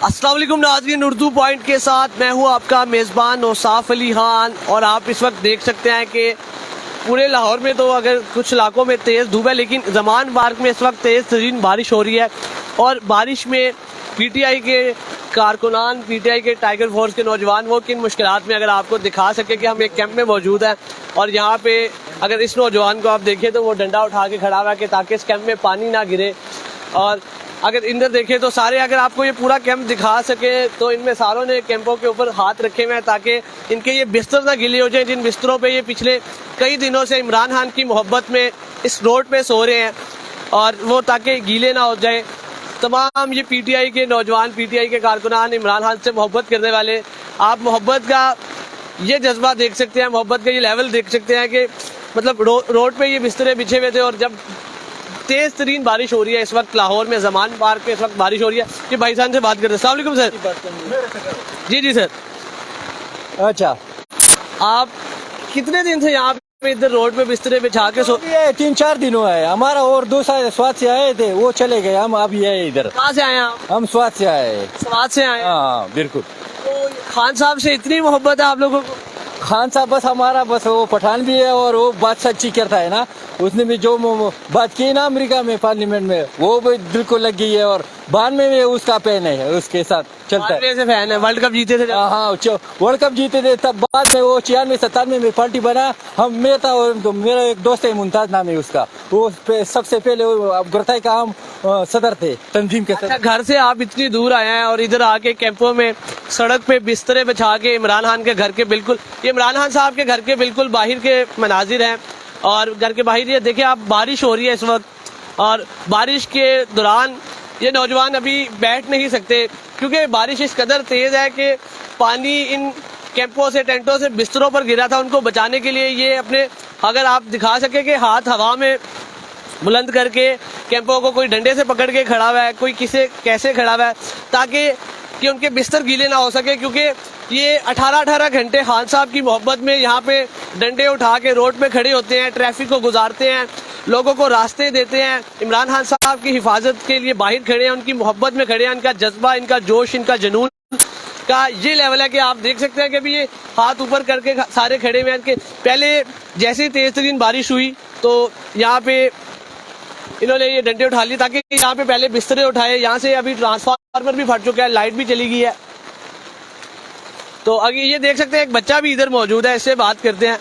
अस्सलाम वालेकुम नाज़रीन, उर्दू पॉइंट के साथ मैं हूं आपका मेज़बान औसाफ अली खान। और आप इस वक्त देख सकते हैं कि पूरे लाहौर में तो अगर कुछ इलाकों में तेज़ धूप है, लेकिन जमान पार्क में इस वक्त तेज़ तरीन बारिश हो रही है। और बारिश में पीटीआई के कारकुनान, पीटीआई के टाइगर फोर्स के नौजवान वो किन मुश्किलात में, अगर आपको दिखा सके कि हम एक कैंप में मौजूद हैं और यहाँ पे अगर इस नौजवान को आप देखें तो वो डंडा उठा के खड़ा हुआ है कि ताकि इस कैंप में पानी ना गिरे। और अगर इधर देखें तो सारे, अगर आपको ये पूरा कैंप दिखा सके तो इनमें सारों ने कैंपों के ऊपर हाथ रखे हुए हैं ताकि इनके ये बिस्तर ना गिले हो जाए, जिन बिस्तरों पे ये पिछले कई दिनों से इमरान खान की मोहब्बत में इस रोड पे सो रहे हैं और वो ताकि गीले ना हो जाए। तमाम ये पीटीआई के नौजवान, पीटीआई के कारकुनान, इमरान खान से मोहब्बत करने वाले, आप मोहब्बत का ये जज्बा देख सकते हैं, मोहब्बत का ये लेवल देख सकते हैं कि मतलब रोड पे ये बिस्तरे बिछे हुए थे। और जब तेज तरीन बारिश हो रही है इस वक्त लाहौर में, जमान पार्क पे इस वक्त बारिश हो रही है। कि भाई साहब से बात करते हैं। अस्सलाम वालेकुम सर। जी सर। अच्छा, आप कितने दिन से यहाँ पे इधर रोड पे बिस्तरे बिछा के सो? ये 3-4 दिन हुआ है हमारा। और दूसरा स्वाद से आए थे, वो चले गए, हम अभी आए इधर। कहाँ से आए आप? हम स्वाद से आए। स्वाद से आए? हाँ बिल्कुल। तो खान साहब से इतनी मोहब्बत है आप लोगों को? खान साहब बस हमारा, बस वो पठान भी है और वो बात सच्ची करता है ना। उसने भी जो बात की ना अमेरिका में पार्लियामेंट में, वो भी दिल को लग गई है। और बाद में भी उसका पेन है, उसके साथ चलता है। से फैन है, वर्ल्ड कप जीते थे। हाँ, वर्ल्ड कप जीते थे तब। बाद में वो 96-97 में पार्टी बना, हम मैं था और मेरा एक दोस्त है मुमताज नाम है उसका, वो सबसे पहले गुरताई का हम सदर थे, तंजीम के सदर। घर से आप इतनी दूर आए हैं और इधर आके कैंपों में सड़क पे बिस्तरे बिछा के इमरान खान के घर के बिल्कुल, ये इमरान खान साहब के घर के बिल्कुल बाहर के मनाजिर हैं। और घर के बाहर ये देखिए आप, बारिश हो रही है इस वक्त और बारिश के दौरान ये नौजवान अभी बैठ नहीं सकते क्योंकि बारिश इस कदर तेज है कि पानी इन कैंपों से, टेंटों से बिस्तरों पर गिरा था। उनको बचाने के लिए ये अपने, अगर आप दिखा सके कि हाथ हवा में बुलंद करके कैंपों को, कोई डंडे से पकड़ के खड़ा हुआ है, कोई किसे कैसे खड़ा हुआ है ताकि कि उनके बिस्तर गीले ना हो सके। क्योंकि ये 18-18 घंटे खान साहब की मोहब्बत में यहाँ पे डंडे उठा के रोड पे खड़े होते हैं, ट्रैफिक को गुजारते हैं, लोगों को रास्ते देते हैं, इमरान खान साहब की हिफाजत के लिए बाहर खड़े हैं, उनकी मोहब्बत में खड़े हैं। इनका जज्बा, इनका जोश, इनका जुनून का ये लेवल है कि आप देख सकते हैं कि अभी ये हाथ ऊपर करके सारे खड़े हुए हैं। कि पहले जैसे ही तेज तरीन बारिश हुई तो यहाँ पे इन्होंने ये डंडे उठा लिए ताकि यहाँ पे पहले बिस्तरे उठाए। यहाँ से अभी ट्रांसफार्मर भी फट चुका है, लाइट भी चली गई है। तो अभी ये देख सकते हैं एक बच्चा भी इधर मौजूद है, इससे बात करते हैं।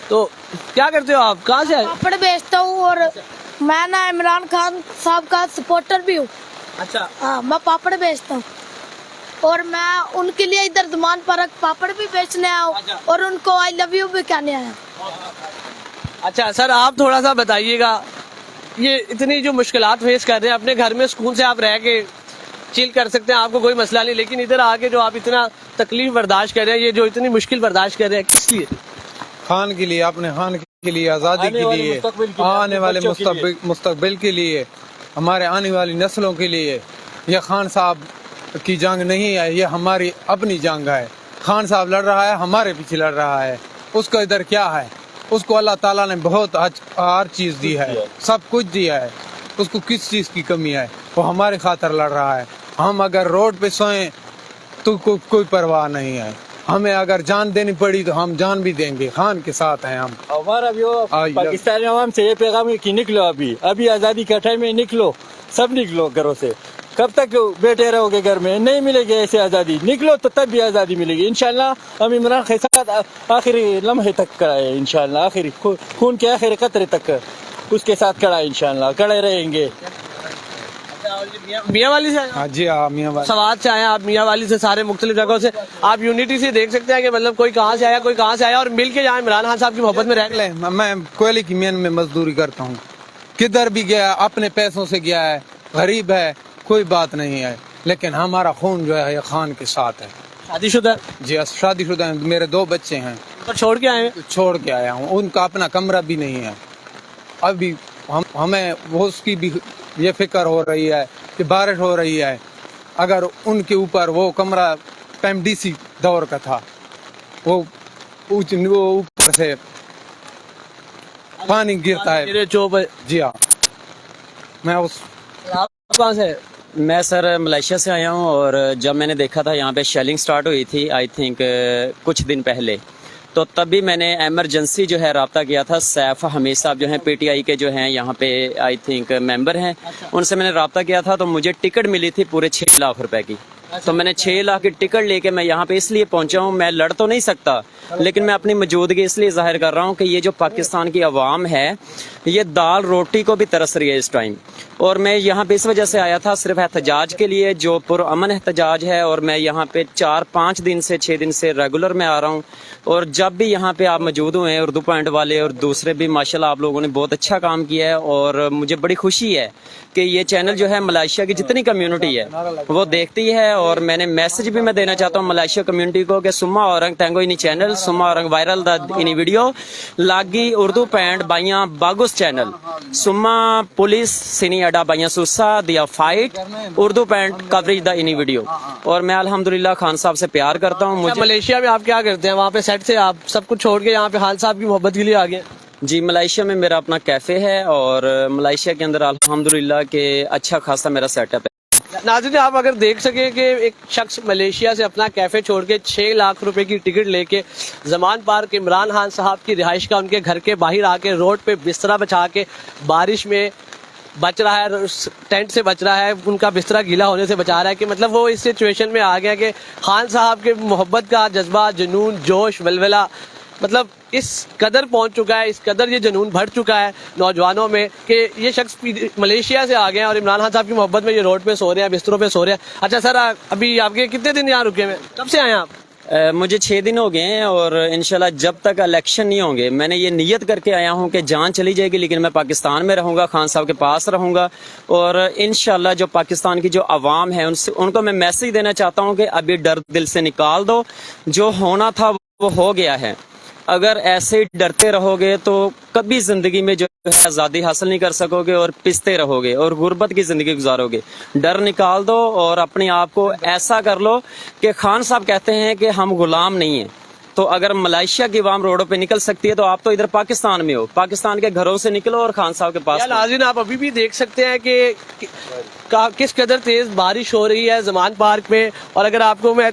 तो क्या करते हो आप, कहाँ से आए? पापड़ बेचता हूँ और मैं ना इमरान खान साहब का सपोर्टर भी हूँ। अच्छा। हाँ, मैं पापड़ बेचता हूँ और मैं उनके लिए इधर जमान पार्क पापड़ भी बेचने आया हूँ। अच्छा। और उनको आई लव यू भी कहने आया। अच्छा सर, आप थोड़ा सा बताइएगा, ये इतनी जो मुश्किलात फेस कर रहे हैं, अपने घर में सुकून से आप रह के चिल कर सकते हैं, आपको कोई मसला नहीं, लेकिन इधर आके जो आप इतना तकलीफ बर्दाश्त कर रहे हैं, ये जो इतनी मुश्किल बर्दाश्त कर रहे हैं, किस लिए? खान के लिए, अपने खान के लिए, आज़ादी के लिए, आने वाले मुस्तकबिल के लिए, हमारे आने वाली नस्लों के लिए। यह खान साहब की जंग नहीं है, ये हमारी अपनी जंग है। खान साहब लड़ रहा है, हमारे पीछे लड़ रहा है। उसका इधर क्या है? उसको अल्लाह ताला ने बहुत हर चीज़ दी है, सब कुछ दिया है। उसको किस चीज़ की कमी है? वो हमारे खातर लड़ रहा है। हम अगर रोड पे सोएं तो कोई परवाह नहीं है। हमें अगर जान देनी पड़ी तो हम जान भी देंगे, खान के साथ हैं हम। हमारा भी वो पाकिस्तानी अवाम से ये पैगाम है कि निकलो, अभी आज़ादी का टाइम है, निकलो, सब निकलो घरों से। कब तक बैठे रहोगे घर में? नहीं मिलेगी ऐसे आज़ादी। निकलो तो तब भी आज़ादी मिलेगी इंशाल्लाह। हम इमरान खान के साथ आखिरी लम्हे तक खड़ा है इंशाल्लाह, आखिरी खून के आखिरी कतरे तक उसके साथ खड़ा है इंशाल्लाह, खड़े रहेंगे। मियाँ वाली से? हाँ जी, हाँ मियाँ वाली। सवाद से आए आप, मियाँ वाली से, सारे मुख्तलिफ जगहों से। आप यूनिटी से देख सकते हैं कि मतलब कोई कहाँ से आया, कोई कहाँ से आया और मिल के यहाँ इमरान खान साहब की मोहब्बत में रह गए। मैं कोयले की मेहनत में मजदूरी करता हूँ, किधर भी गया अपने पैसों से गया है, गरीब है, कोई बात नहीं है, लेकिन हमारा खून जो है ये खान के साथ है। शादीशुदा? जी शादीशुदा है, मेरे 2 बच्चे हैं। तो छोड़ के आए हैं? छोड़ के आया हूँ, उनका अपना कमरा भी नहीं है। अभी हमें वो उसकी भी ये फिक्र हो रही है कि बारिश हो रही है, अगर उनके ऊपर वो कमरा PMDC दौर का था, वो ऊपर से पानी गिरता है। मेरे चौप। जी हाँ, मैं उस आप कहाँ से? मैं सर मलेशिया से आया हूँ और जब मैंने देखा था यहाँ पे शेलिंग स्टार्ट हुई थी आई थिंक कुछ दिन पहले, तो तभी मैंने एमरजेंसी जो है रब्ता किया था। सैफ हमीद साहब जो हैं पीटीआई के जो हैं यहाँ पे आई थिंक मेंबर हैं, उनसे मैंने रब्ता किया था। तो मुझे टिकट मिली थी पूरे 6 लाख रुपए की। तो मैंने 6 लाख की टिकट लेके मैं यहाँ पे इसलिए पहुंचा हूँ। मैं लड़ तो नहीं सकता, लेकिन मैं अपनी मौजूदगी इसलिए जाहिर कर रहा हूँ कि ये जो पाकिस्तान की आवाम है ये दाल रोटी को भी तरस रही है इस टाइम। और मैं यहाँ पे इस वजह से आया था सिर्फ एहतजाज के लिए, जो पुरअमन एहतजाज है। और मैं यहाँ पे 4-5 दिन से 6 दिन से रेगुलर में आ रहा हूँ। और जब भी यहाँ पे आप मौजूद हुए हैं, उर्दू पॉइंट वाले और दूसरे भी माशाल्लाह आप लोगों ने बहुत अच्छा काम किया है। और मुझे बड़ी खुशी है कि ये चैनल जो है मलेशिया की जितनी कम्युनिटी है वो देखती है। और मैंने मैसेज भी मैं देना चाहता हूँ मलेशिया कम्युनिटी को कि सुम्मा औरंग तेंगो इनी चैनल सुम्मा औरंग वायरल द इनी वीडियो लागी उर्दू पैंट बाइया बागुस चैनल सुम्मा पुलिस सिनी अडा बाइया सुसा दिया fight Urdu pant coverage the इनी वीडियो। और मैं अल्हम्दुलिल्लाह खान साहब से प्यार करता हूँ। मुझे मलेशिया में आप क्या करते हैं? वहाँ पे सेट से आप सब कुछ छोड़ के यहाँ पे खान साहब की मोहब्बत के लिए आ गए? जी, मलेशिया में मेरा अपना कैफे है और मलेशिया के अंदर अल्हम्दुलिल्लाह के अच्छा खासा मेरा सेटअप है। नाज़रीन, आप अगर देख सके कि एक शख्स मलेशिया से अपना कैफे छोड़ के 6 लाख रुपए की टिकट लेके जमान पार्क इमरान खान साहब की रिहाइश का उनके घर के बाहर आके रोड पे बिस्तरा बिछा के बारिश में बच रहा है, टेंट से बच रहा है, उनका बिस्तरा गीला होने से बचा रहा है, कि मतलब वो इस सिचुएशन में आ गया कि खान साहब के मोहब्बत का जज्बा, जुनून, जोश, वलवला मतलब इस कदर पहुंच चुका है, इस कदर ये जुनून भर चुका है नौजवानों में कि ये शख्स मलेशिया से आ गए हैं और इमरान खान साहब की मोहब्बत में ये रोड पे सो रहे हैं, बिस्तरों पे सो रहे हैं। अच्छा सर, अभी आपके कितने दिन यहाँ रुके हुए? कब से आए आप? मुझे 6 दिन हो गए हैं और इंशाल्लाह जब तक इलेक्शन नहीं होंगे मैंने ये नियत करके आया हूँ कि जान चली जाएगी लेकिन मैं पाकिस्तान में रहूँगा, खान साहब के पास रहूँगा। और इंशाल्लाह जो पाकिस्तान की जो आवाम है उनको मैं मैसेज देना चाहता हूँ कि अभी डर दिल से निकाल दो, जो होना था वो हो गया है। अगर ऐसे डरते रहोगे तो कभी जिंदगी में जो है आज़ादी हासिल नहीं कर सकोगे और पिसते रहोगे और गुर्बत की जिंदगी गुजारोगे। डर निकाल दो और अपने आप को ऐसा कर लो कि खान साहब कहते हैं कि हम गुलाम नहीं हैं। तो अगर मलेशिया की आवाम रोडों पे निकल सकती है तो आप तो इधर पाकिस्तान में हो, पाकिस्तान के घरों से निकलो और खान साहब के पास। नाज़रीन, आप अभी भी देख सकते हैं कि किस कदर तेज बारिश हो रही है जमान पार्क में। और अगर आपको मैं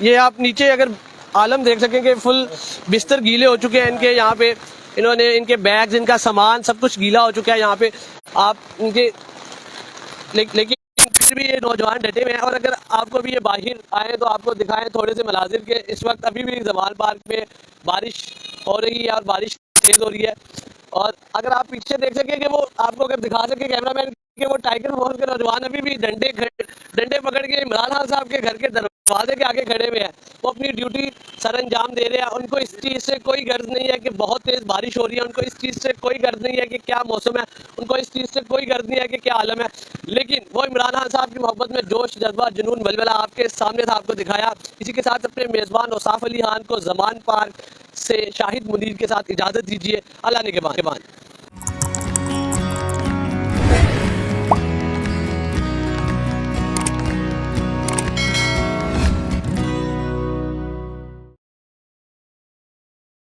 ये आप नीचे अगर आलम देख सकें कि फुल बिस्तर गीले हो चुके हैं इनके, यहाँ पे इन्होंने इनके बैग्स, इनका सामान सब कुछ गीला हो चुका है यहाँ पे आप इनके लेकिन फिर भी ये नौजवान डटे हुए हैं। और अगर आपको भी ये बाहर आए तो आपको दिखाएं थोड़े से मनाजिर के। इस वक्त अभी भी जमान पार्क में बारिश हो रही है और बारिश तेज हो रही है। और अगर आप पीछे देख सकें कि वो आपको अगर दिखा सके कैमरामैन कि वो टाइगर मोहन के नौजवान अभी भी डंडे पकड़ के इमरान खान साहब के घर के दरवाजे के आगे खड़े हुए हैं। वो अपनी ड्यूटी सर अंजाम दे रहे हैं। उनको इस चीज़ से कोई गर्ज नहीं है कि बहुत तेज बारिश हो रही है, उनको इस चीज़ से कोई गर्ज नहीं है कि क्या मौसम है, उनको इस चीज़ से कोई गर्ज नहीं है कि क्या आलम है। लेकिन वो इमरान खान साहब की मोहब्बत में जोश, जज्बा, जुनून, वलवला आपके सामने था, आपको दिखाया। इसी के साथ अपने मेज़बान औसाफ अली खान को जमान पार्क से शाहिद मुनीर के साथ इजाज़त दीजिए। अल्लाह ने के बाद।